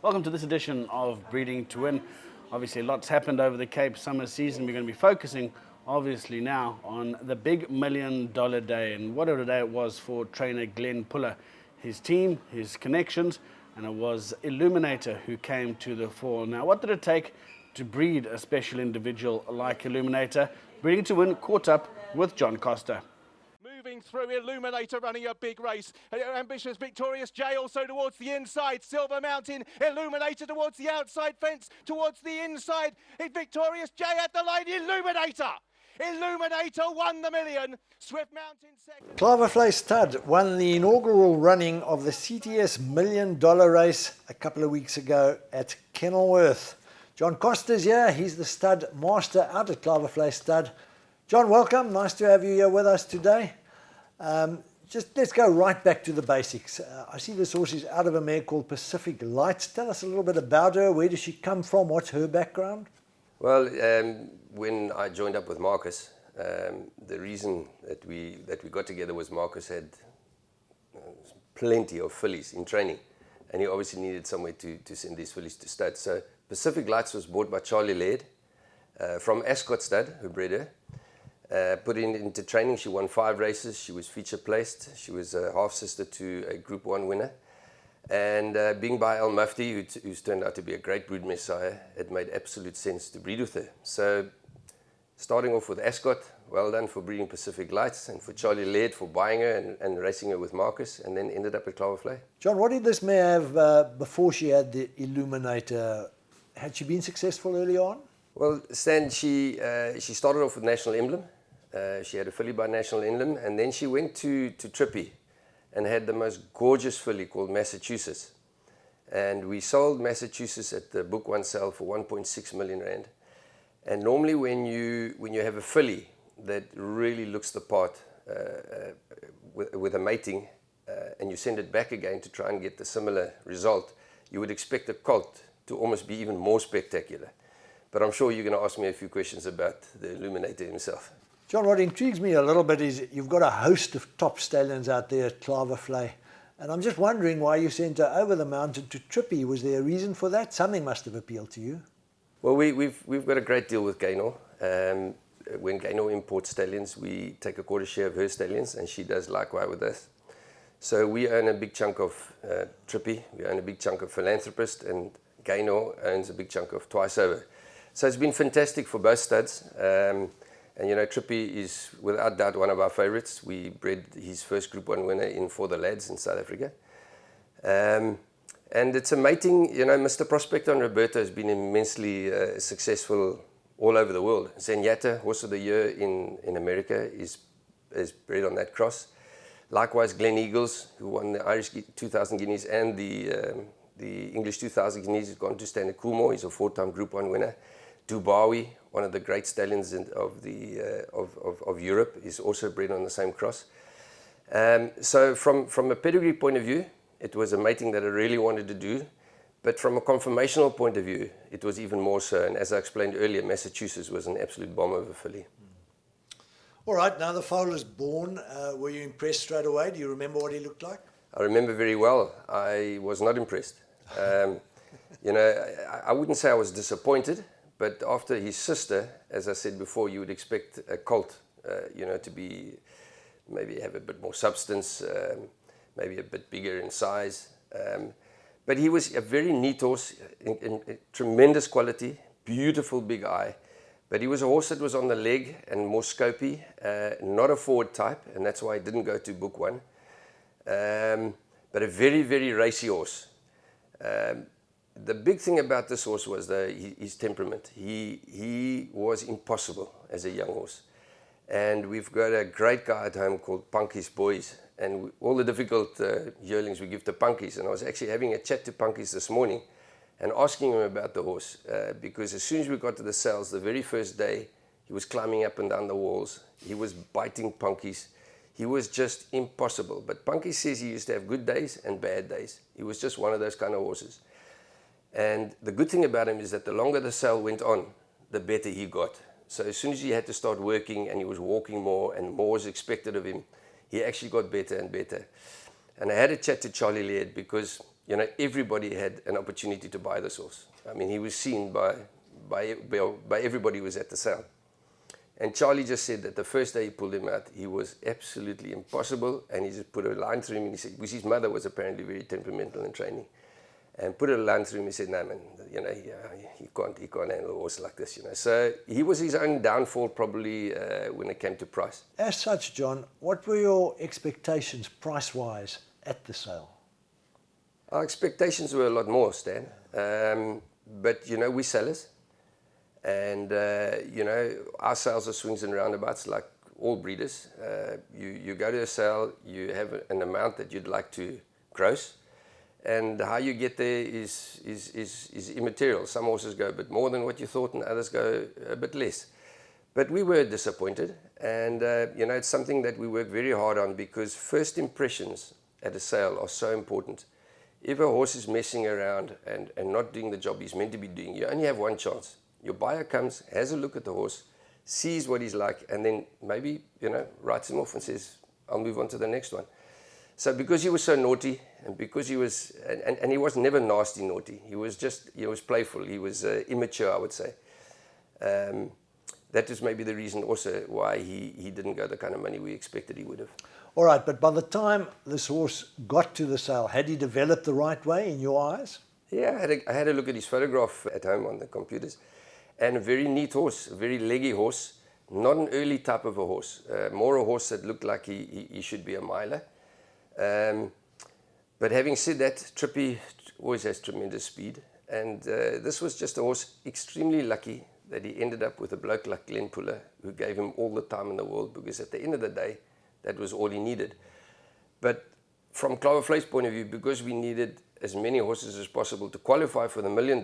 Welcome to this edition of Breeding to Win. Obviously, lots happened over the Cape Summer season. We're going to be focusing, obviously, now on the big $1 million day and what a day it was for trainer Glenn Puller, his team, his connections, and it was Illuminator who came to the fore. Now, what did it take to breed a special individual like Illuminator? Breeding to Win caught up with John Costa. Moving through, Illuminator running a big race. Ambitious, Victorious J also towards the inside. Silver Mountain, Illuminator towards the outside fence, towards the inside. Victorious J at the line, Illuminator! Illuminator won the million. Swift Mountain second. Claverflay Stud won the inaugural running of the CTS $1 million race a couple of weeks ago at Kenilworth. John Costa's here. He's the stud master out at Claverflay Stud. John, welcome. Nice to have you here with us today. Just let's go right back to the basics. I see this horse is out of a mare called Pacific Lights. Tell us a little bit about her. Where does she come from? What's her background? Well, when I joined up with Marcus, the reason that we got together was Marcus had plenty of fillies in training, and he obviously needed somewhere to send these fillies to stud. So Pacific Lights was bought by Charlie Laird from Ascot Stud, who bred her. Put into training, she won 5 races. She was feature placed. She was a half sister to a Group 1 winner. And being by Al Mufti, who's turned out to be a great brood messiah, it made absolute sense to breed with her. So starting off with Ascot, well done for breeding Pacific Lights, and for Charlie Laird for buying her and racing her with Marcus, and then ended up at Claverflay. John, what did this mare have before she had the Illuminator? Had she been successful early on? Well, Stan, she started off with National Emblem. She had a filly by National Emblem, and then she went to Trippy and had the most gorgeous filly called Massachusetts. And we sold Massachusetts at the Book One sale for 1.6 million rand. And normally when you have a filly that really looks the part with a mating, and you send it back again to try and get the similar result, you would expect a colt to almost be even more spectacular. But I'm sure you're going to ask me a few questions about the Illuminator himself. John, what intrigues me a little bit is you've got a host of top stallions out there at Claverflay, and I'm just wondering why you sent her over the mountain to Trippy. Was there a reason for that? Something must have appealed to you. Well, we've got a great deal with Gaynor. When Gaynor imports stallions, we take a quarter share of her stallions, and she does likewise with us. So we own a big chunk of Trippy, we own a big chunk of Philanthropist, and Gaynor owns a big chunk of Twice Over. So it's been fantastic for both studs. And you know, Trippy is without doubt one of our favorites. We bred his first Group 1 winner in For the Lads in South Africa. And it's a mating, you know, Mr. Prospector and Roberto has been immensely successful all over the world. Zenyatta, Horse of the Year in America, is bred on that cross. Likewise, Glen Eagles, who won the Irish 2000 Guineas and the English 2000 Guineas, has gone to Standard Coolmore. He's a 4-time Group 1 winner. Dubawi, one of the great stallions of Europe, is also bred on the same cross. So from a pedigree point of view, it was a mating that I really wanted to do. But from a conformational point of view, it was even more so. And as I explained earlier, Massachusetts was an absolute bomb of a filly. All right, now the foal is born. Were you impressed straight away? Do you remember what he looked like? I remember very well. I was not impressed. You know, I wouldn't say I was disappointed. But after his sister, as I said before, you would expect a colt, you know, to be maybe have a bit more substance, maybe a bit bigger in size. But he was a very neat horse, in tremendous quality, beautiful big eye. But he was a horse that was on the leg and more scopy, not a forward type, and that's why he didn't go to Book One. But a very, very racy horse. The big thing about this horse was his temperament. He was impossible as a young horse. And we've got a great guy at home called Punky's Boys. And all the difficult yearlings we give to Punky's. And I was actually having a chat to Punky's this morning and asking him about the horse. Because as soon as we got to the cells, the very first day, he was climbing up and down the walls. He was biting Punky's. He was just impossible. But Punky says he used to have good days and bad days. He was just one of those kind of horses. And the good thing about him is that the longer the sale went on, the better he got. So as soon as he had to start working and he was walking more and more was expected of him, he actually got better and better. And I had a chat to Charlie Laird because you know, everybody had an opportunity to buy this horse. I mean, he was seen by everybody who was at the sale. And Charlie just said that the first day he pulled him out, he was absolutely impossible, and he just put a line through him, and he said, because his mother was apparently very temperamental in training, and put a line through him, he said, no man, you know, he can't handle a horse like this, you know. So he was his own downfall probably when it came to price. As such, John, what were your expectations price-wise at the sale? Our expectations were a lot more, Stan, but you know, we sellers. And, you know, our sales are swings and roundabouts like all breeders. You go to a sale, you have an amount that you'd like to gross, and how you get there is immaterial. Some horses go a bit more than what you thought, and others go a bit less. But we were disappointed, and, you know, it's something that we work very hard on, because first impressions at a sale are so important. If a horse is messing around and not doing the job he's meant to be doing, you only have one chance. Your buyer comes, has a look at the horse, sees what he's like, and then maybe, you know, writes him off and says, I'll move on to the next one. So because he was so naughty, and because he was, and he was never nasty naughty, he was playful, he was immature, I would say. That is maybe the reason also why he didn't go the kind of money we expected he would have. All right, but by the time this horse got to the sale, had he developed the right way in your eyes? Yeah, I had a look at his photograph at home on the computers. And a very neat horse, a very leggy horse, not an early type of a horse, more a horse that looked like he should be a miler. But having said that, Trippy always has tremendous speed, and this was just a horse extremely lucky that he ended up with a bloke like Glenn Puller, who gave him all the time in the world, because at the end of the day, that was all he needed. But from Clover Flay's point of view, because we needed as many horses as possible to qualify for the $1 million,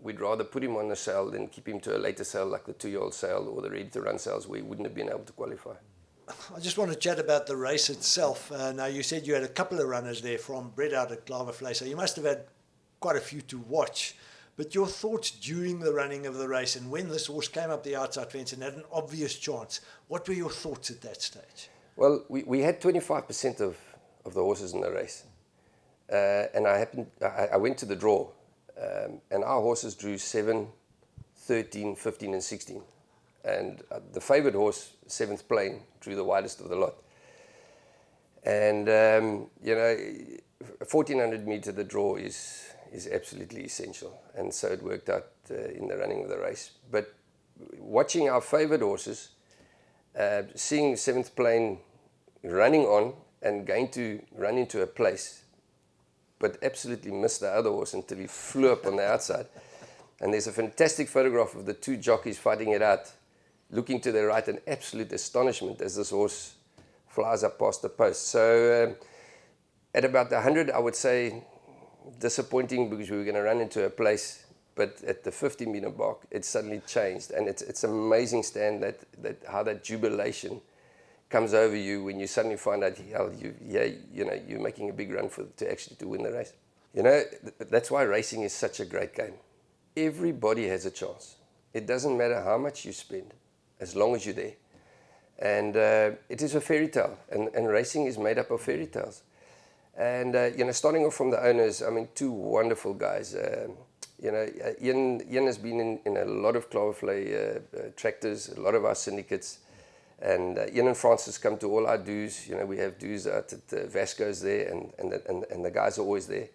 we'd rather put him on the sale than keep him to a later sale like the 2-year-old sale or the ready-to-run sales where he wouldn't have been able to qualify. I just want to chat about the race itself. Now, you said you had a couple of runners there from bred out at Klavervlei, so you must have had quite a few to watch. But your thoughts during the running of the race, and when this horse came up the outside fence and had an obvious chance, what were your thoughts at that stage? Well, we had 25% of the horses in the race. And I went to the draw. And our horses drew 7, 13, 15, and 16. And the favourite horse, 7th Plain, drew the widest of the lot. And, you know, 1400 metre the draw is absolutely essential. And so it worked out in the running of the race. But watching our favourite horses, seeing 7th Plain running on and going to run into a place, but absolutely missed the other horse until he flew up on the outside. And there's a fantastic photograph of the two jockeys fighting it out, looking to their right in absolute astonishment as this horse flies up past the post. So at about 100, I would say disappointing, because we were going to run into a place, but at the 50-meter mark, it suddenly changed. And it's amazing, Stan, that how that jubilation comes over you when you suddenly find out, you're making a big run to win the race. You know, that's why racing is such a great game. Everybody has a chance. It doesn't matter how much you spend, as long as you're there. And it is a fairy tale, and racing is made up of fairy tales. And, you know, starting off from the owners, I mean, two wonderful guys. You know, Ian has been in a lot of Klavervlei tractors, a lot of our syndicates. And Ian and Francis come to all our dues. You know, we have dues out at Vasco's there, and the guys are always there.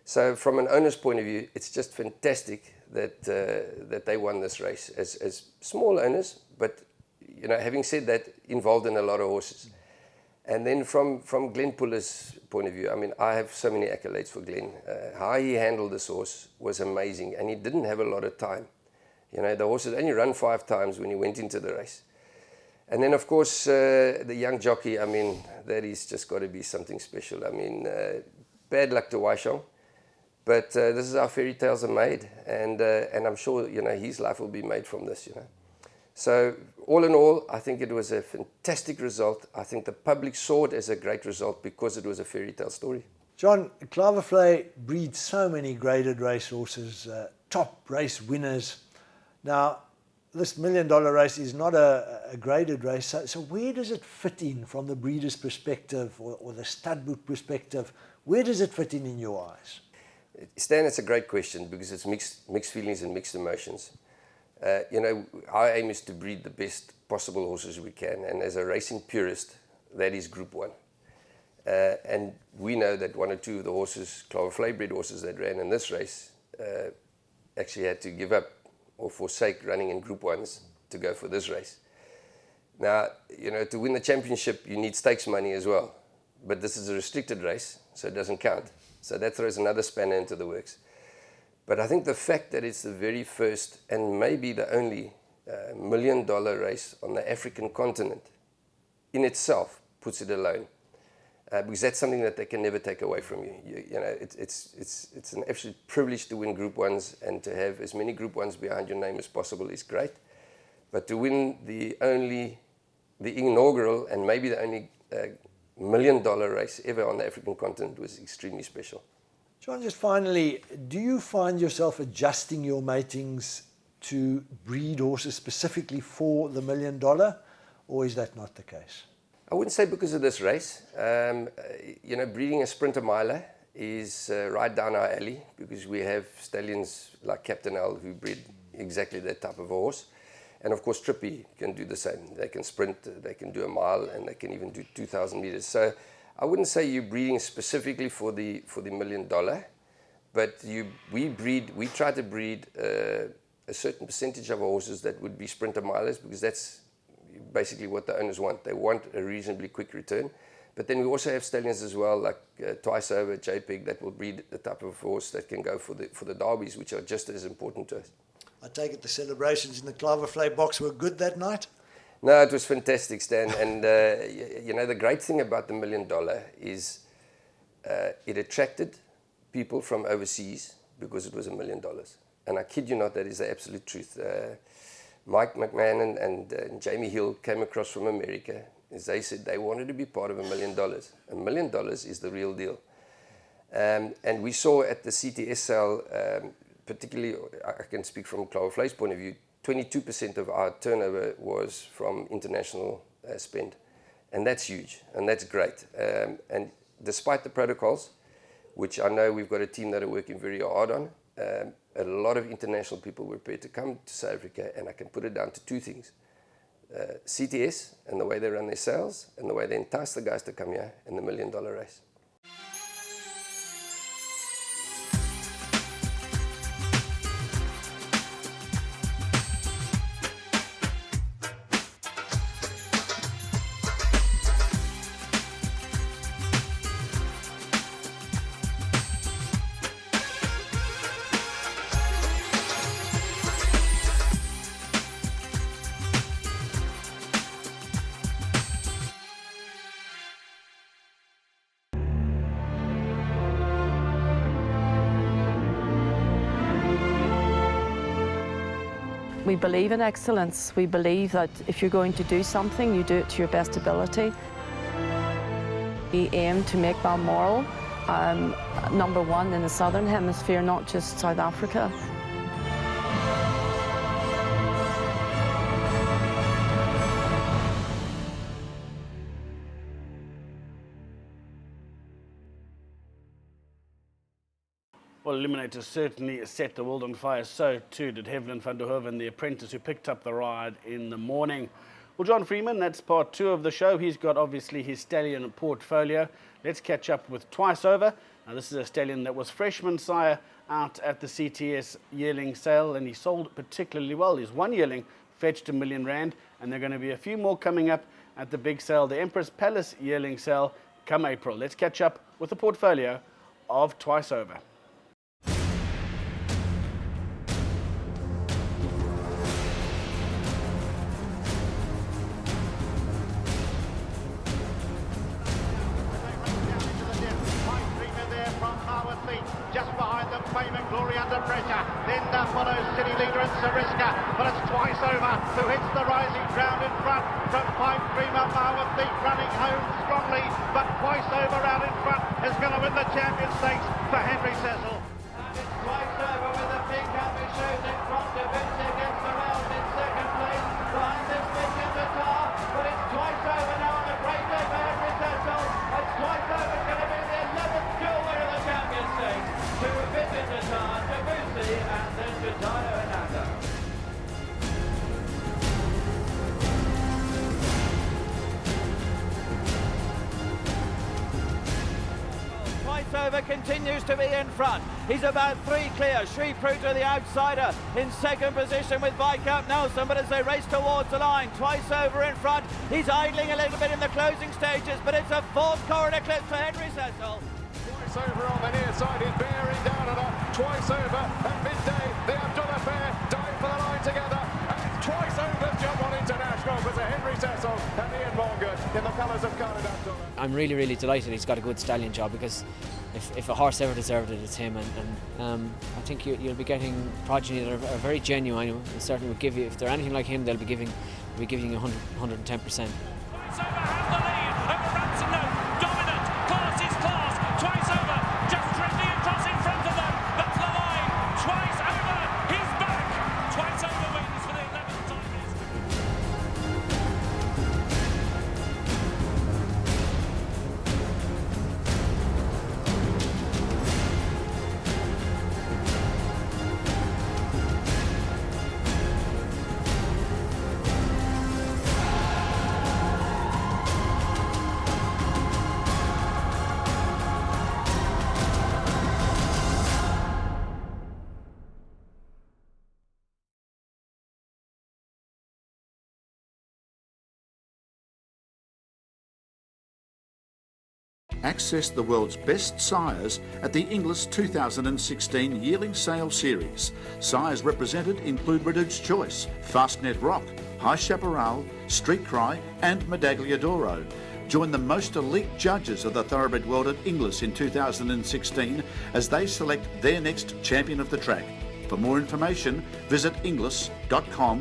So from an owner's point of view, it's just fantastic that they won this race as small owners, but, you know, having said that, involved in a lot of horses. And then from Glenn Puller's point of view, I mean, I have so many accolades for Glenn. How he handled this horse was amazing, and he didn't have a lot of time. You know, the horse had only run 5 times when he went into the race. And then, of course, the young jockey, I mean, that is just got to be something special. I mean, bad luck to Waishong, but this is how fairy tales are made, and I'm sure, you know, his life will be made from this, you know. So, all in all, I think it was a fantastic result. I think the public saw it as a great result because it was a fairy tale story. John, Klavervlei breeds so many graded racehorses, top race winners. Now, this $1 million race is not a graded race, so where does it fit in from the breeder's perspective or the stud book perspective? Where does it fit in your eyes? Stan, it's a great question because it's mixed feelings and mixed emotions. You know, our aim is to breed the best possible horses we can, and as a racing purist, that is Group 1. And we know that one or two of the horses, Clava Vlei bred horses that ran in this race, actually had to give up or forsake running in Group 1s to go for this race. Now, you know, to win the championship, you need stakes money as well. But this is a restricted race, so it doesn't count. So that throws another spanner into the works. But I think the fact that it's the very first and maybe the only $1 million race on the African continent in itself puts it alone. Because that's something that they can never take away from you. You know, it's an absolute privilege to win Group 1s, and to have as many Group 1s behind your name as possible is great. But to win the inaugural and maybe the only $1 million race ever on the African continent was extremely special. John, just finally, do you find yourself adjusting your matings to breed horses specifically for the $1 million, or is that not the case? I wouldn't say because of this race. You know, breeding a sprinter miler is right down our alley because we have stallions like Captain L who breed exactly that type of horse. And of course, Trippy can do the same. They can sprint, they can do a mile, and they can even do 2,000 meters. So I wouldn't say you're breeding specifically for the $1 million, but we try to breed a certain percentage of horses that would be sprinter milers, because that's basically what the owners want. They want a reasonably quick return. But then we also have stallions as well, like Twice Over, JPEG, that will breed the type of horse that can go for the derbies, which are just as important to us. I take it the celebrations in the Clava Vlei box were good that night? No, it was fantastic, Stan. And, you know, the great thing about the $1 million is it attracted people from overseas because it was $1 million. And I kid you not, that is the absolute truth. Mike McMahon and Jamie Hill came across from America. As they said, they wanted to be part of $1 million. $1 million is the real deal. And we saw at the CTS sale, particularly, I can speak from Clava Vlei's point of view, 22% of our turnover was from international spend. And that's huge, and that's great. And despite the protocols, which I know we've got a team that are working very hard on, a lot of international people were prepared to come to South Africa, and I can put it down to two things. CTS and the way they run their sales, and the way they entice the guys to come here, and the $1 million race. We believe in excellence. We believe that if you're going to do something, you do it to your best ability. We aim to make Balmoral #1 in the Southern Hemisphere, not just South Africa. Well, Eliminator certainly set the world on fire. So too did Hevlin van der Hoeven, the apprentice who picked up the ride in the morning. Well, John Freeman, that's part 2 of the show. He's got obviously his stallion portfolio. Let's catch up with Twice Over. Now, this is a stallion that was freshman sire out at the CTS yearling sale, and he sold particularly well. His one yearling fetched R1 million, and there are going to be a few more coming up at the big sale, the Empress Palace yearling sale, come April. Let's catch up with the portfolio of Twice Over. Just behind them, Fame and Glory under pressure. Then follows City Leader and Sariska, but it's Twice Over who hits the rising ground in front from Pipe Dreamer. Power Thief running home strongly, but Twice Over out in front is going to win the Champion Stakes for Henry Cecil. And it's Twice Over with a big happy shows in front of Vince against the round in second place. Behind this Mitch in the car, but it's Twice Over now on a great day for Henry Cecil. It's Twice Over going to be the 11th duel Over continues to be in front. He's about 3 clear. Shree Pruta, the outsider, in second position with Viscount Nelson, but as they race towards the line, Twice Over in front. He's idling a little bit in the closing stages, but it's a fourth corridor clip for Henry Cecil. Twice Over on the near side is bearing down on her. Twice Over at midday. The Abdullah Fair dive for the line together. And Twice Over jump on international for Sir Henry Cecil and Ian Morgan in the colours of Khalid Abdullah. I'm really, really delighted he's got a good stallion job, because if a horse ever deserved it, it's him. And I think you'll be getting progeny that are very genuine, and certainly would give you, if they're anything like him, they'll be giving you 110%. Access the world's best sires at the Inglis 2016 Yearling Sale Series. Sires represented include Redoute's Choice, Fastnet Rock, High Chaparral, Street Cry and Medaglia d'Oro. Join the most elite judges of the thoroughbred world at Inglis in 2016 as they select their next champion of the track. For more information, visit inglis.com.au.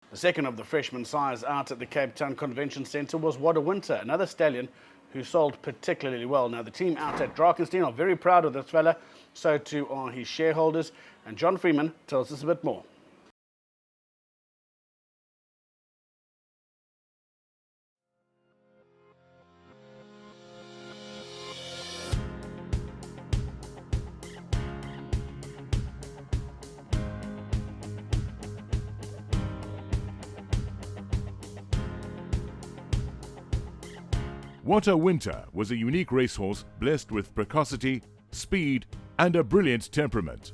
The second of the freshman sires out at the Cape Town Convention Centre was What a Winter, another stallion who sold particularly well. Now, the team out at Drakensberg are very proud of this fella, so too are his shareholders, and John Freeman tells us a bit more. What a Winter was a unique racehorse blessed with precocity, speed and a brilliant temperament.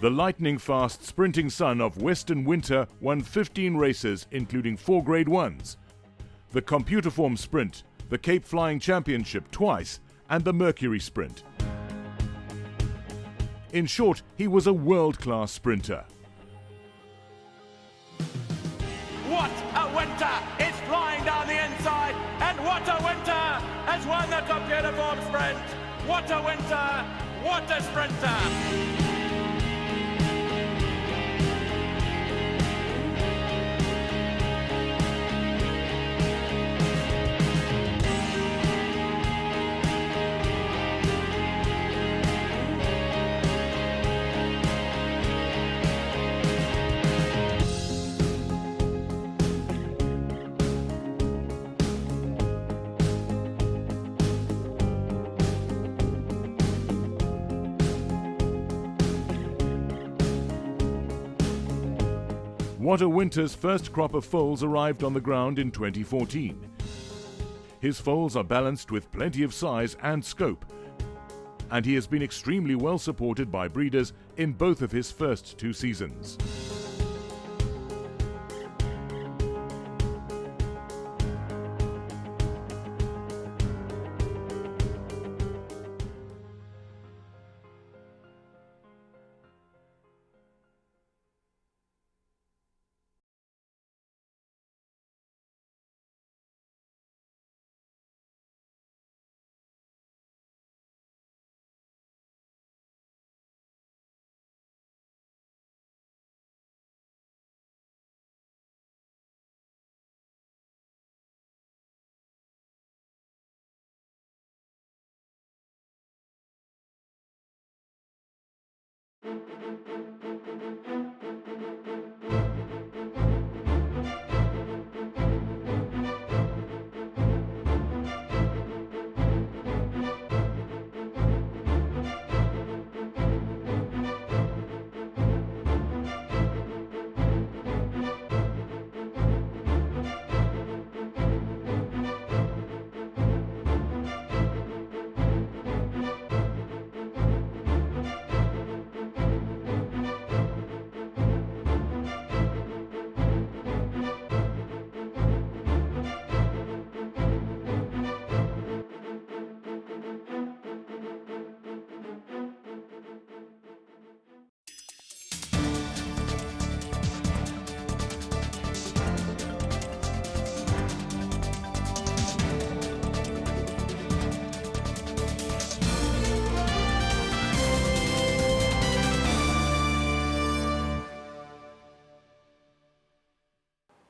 The lightning-fast sprinting son of Western Winter won 15 races, including 4 Grade 1s, the Computerform Sprint, the Cape Flying Championship twice, and the Mercury Sprint. In short, he was a world-class sprinter. What a Winter is flying down the inside, and What a Winter has won the Computerform Sprint. What a Winter, what a sprinter. What a Winter's first crop of foals arrived on the ground in 2014. His foals are balanced with plenty of size and scope, and he has been extremely well supported by breeders in both of his first 2 seasons.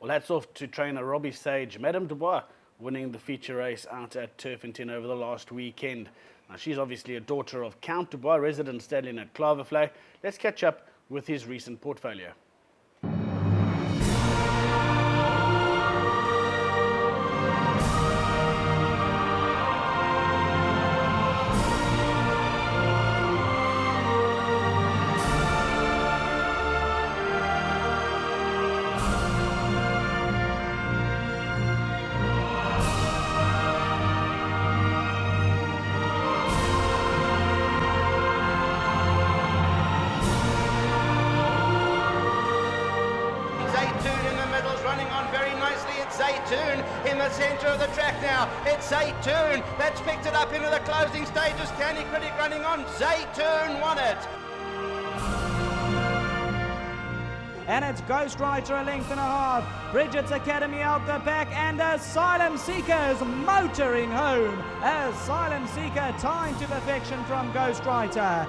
Well, hats off to trainer Robbie Sage. Madame Dubois winning the feature race out at Turfington over the last weekend. Now, she's obviously a daughter of Count Dubois, resident stallion at Clavervlei. Let's catch up with his recent portfolio. Zaytoon in the centre of the track now. It's Zaytoon that's picked it up into the closing stages. Candy Critic running on. Zaytoon won it. And it's Ghostwriter a length and a half. Bridget's Academy out the back, and Asylum Seeker's motoring home. Asylum Seeker timed to perfection from Ghostwriter.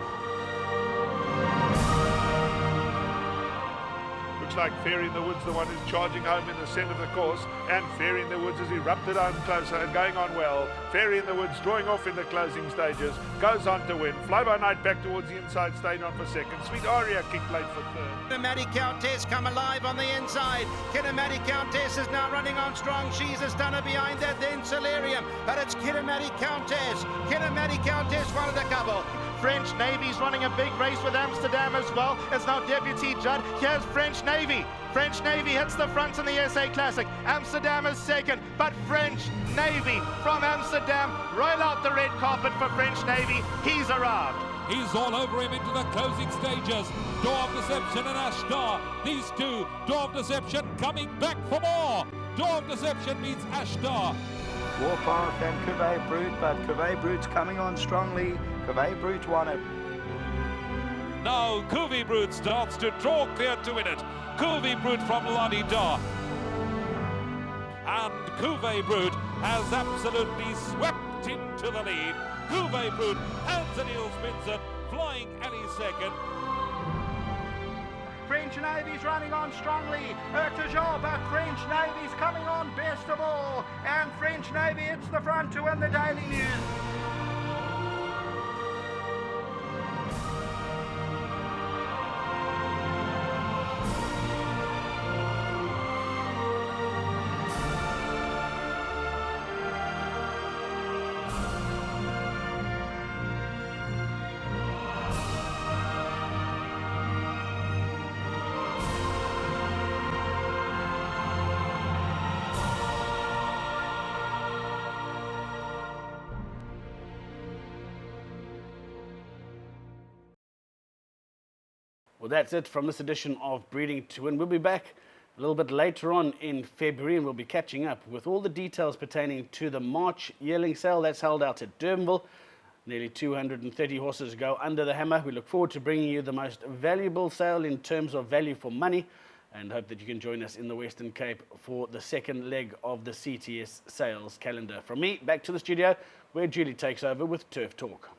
Like Fairy in the Woods, the one who's charging home in the centre of the course, and Fairy in the Woods has erupted home closer and going on well. Fairy in the Woods drawing off in the closing stages, goes on to win. Fly By Night back towards the inside, stayed on for second. Sweet Aria kicked late for third. Kinematic Countess come alive on the inside. Kinematic Countess is now running on strong. She's a stunner behind that, then Solarium, but it's Kinematic Countess. Kinematic Countess one of the couple. French Navy's running a big race with Amsterdam as well. It's now Deputy Judd. Here's French Navy. French Navy hits the front in the SA Classic. Amsterdam is second, but French Navy from Amsterdam roll out the red carpet for French Navy. He's arrived. He's all over him into the closing stages. Door of Deception and Ashtar. These two, Door of Deception coming back for more. Door of Deception meets Ashtar. Warpath and Cuvée Brute, but Cuvée Brute's coming on strongly. Cuvée Brute won it. Now Cuvée Brute starts to draw clear to win it. Cuvée Brute from Lani Da. And Cuvée Brute has absolutely swept into the lead. Cuvée Brute hands and heels wins it, flying any second. French Navy's running on strongly. Ertijol, but French Navy's coming on best of all. And French Navy hits the front to win the Daily News. Well, that's it from this edition of Breeding to Win. We'll be back a little bit later on in February, and we'll be catching up with all the details pertaining to the March yearling sale that's held out at Durbanville. Nearly 230 horses go under the hammer. We look forward to bringing you the most valuable sale in terms of value for money, and hope that you can join us in the Western Cape for the second leg of the CTS sales calendar. From me, back to the studio, where Julie takes over with Turf Talk.